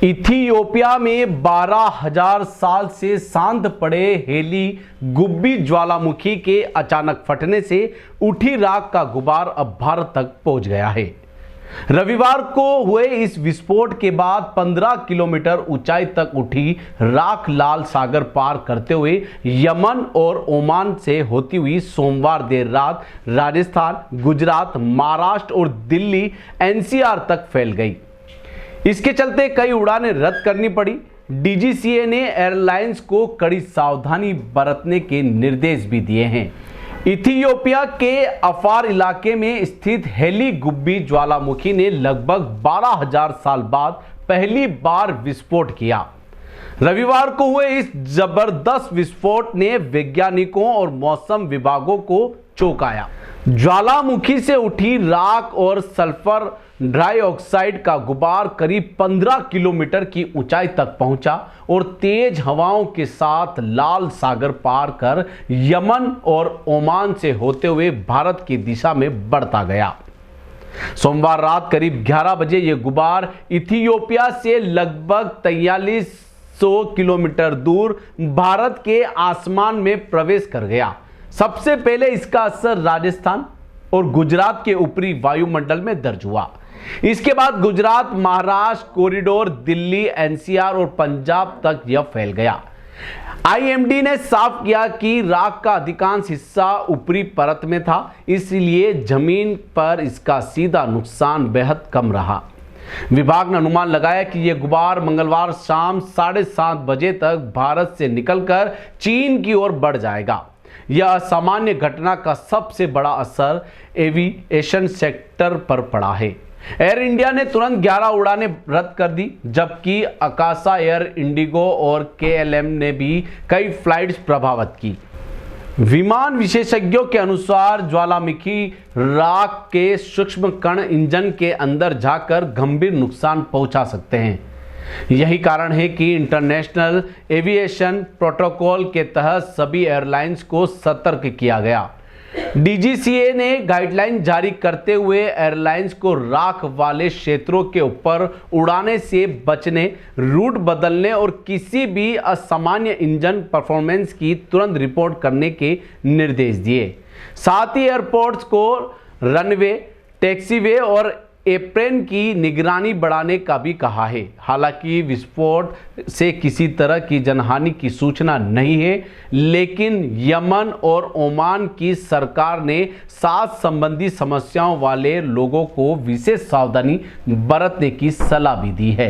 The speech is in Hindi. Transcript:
इथियोपिया में 12,000 साल से शांत पड़े हेली गुब्बी ज्वालामुखी के अचानक फटने से उठी राख का गुबार अब भारत तक पहुंच गया है। रविवार को हुए इस विस्फोट के बाद 15 किलोमीटर ऊंचाई तक उठी राख लाल सागर पार करते हुए यमन और ओमान से होती हुई सोमवार देर रात राजस्थान, गुजरात, महाराष्ट्र और दिल्ली एनसीआर तक फैल गई। इसके चलते कई उड़ानें रद्द करनी पड़ी। डीजीसीए ने एयरलाइंस को कड़ी सावधानी बरतने के निर्देश भी दिए हैं। इथियोपिया के अफार इलाके में स्थित हेली गुब्बी ज्वालामुखी ने लगभग 12,000 साल बाद पहली बार विस्फोट किया। रविवार को हुए इस जबरदस्त विस्फोट ने वैज्ञानिकों और मौसम विभागों को चौंकाया। ज्वालामुखी से उठी राख और सल्फर डाइऑक्साइड का गुबार करीब 15 किलोमीटर की ऊंचाई तक पहुंचा और तेज हवाओं के साथ लाल सागर पार कर यमन और ओमान से होते हुए भारत की दिशा में बढ़ता गया। सोमवार रात करीब 11 बजे यह गुबार इथियोपिया से लगभग 4300 किलोमीटर दूर भारत के आसमान में प्रवेश कर गया। सबसे पहले इसका असर राजस्थान और गुजरात के ऊपरी वायुमंडल में दर्ज हुआ। इसके बाद गुजरात, महाराष्ट्र कॉरिडोर, दिल्ली, एनसीआर और पंजाब तक यह फैल गया। आईएमडी ने साफ किया कि राख का अधिकांश हिस्सा ऊपरी परत में था, इसलिए जमीन पर इसका सीधा नुकसान बेहद कम रहा। विभाग ने अनुमान लगाया कि यह गुबार मंगलवार शाम 7:30 बजे तक भारत से निकलकर चीन की ओर बढ़ जाएगा। यह असामान्य घटना का सबसे बड़ा असर एविएशन सेक्टर पर पड़ा है। एयर इंडिया ने तुरंत 11 उड़ानें रद्द कर दी, जबकि आकाशा एयर, इंडिगो और केएलएम ने भी कई फ्लाइट्स प्रभावित की। विमान विशेषज्ञों के अनुसार ज्वालामुखी राख के सूक्ष्म कण इंजन के अंदर जाकर गंभीर नुकसान पहुंचा सकते हैं। यही कारण है कि इंटरनेशनल एविएशन प्रोटोकॉल के तहत सभी एयरलाइंस को सतर्क किया गया। डीजीसीए ने गाइडलाइन जारी करते हुए एयरलाइंस को राख वाले क्षेत्रों के ऊपर उड़ाने से बचने, रूट बदलने और किसी भी असामान्य इंजन परफॉर्मेंस की तुरंत रिपोर्ट करने के निर्देश दिए। साथ ही एयरपोर्ट्स को रनवे, टैक्सीवे और एप्रेन की निगरानी बढ़ाने का भी कहा है। हालांकि विस्फोट से किसी तरह की जनहानि की सूचना नहीं है, लेकिन यमन और ओमान की सरकार ने सांस संबंधी समस्याओं वाले लोगों को विशेष सावधानी बरतने की सलाह भी दी है।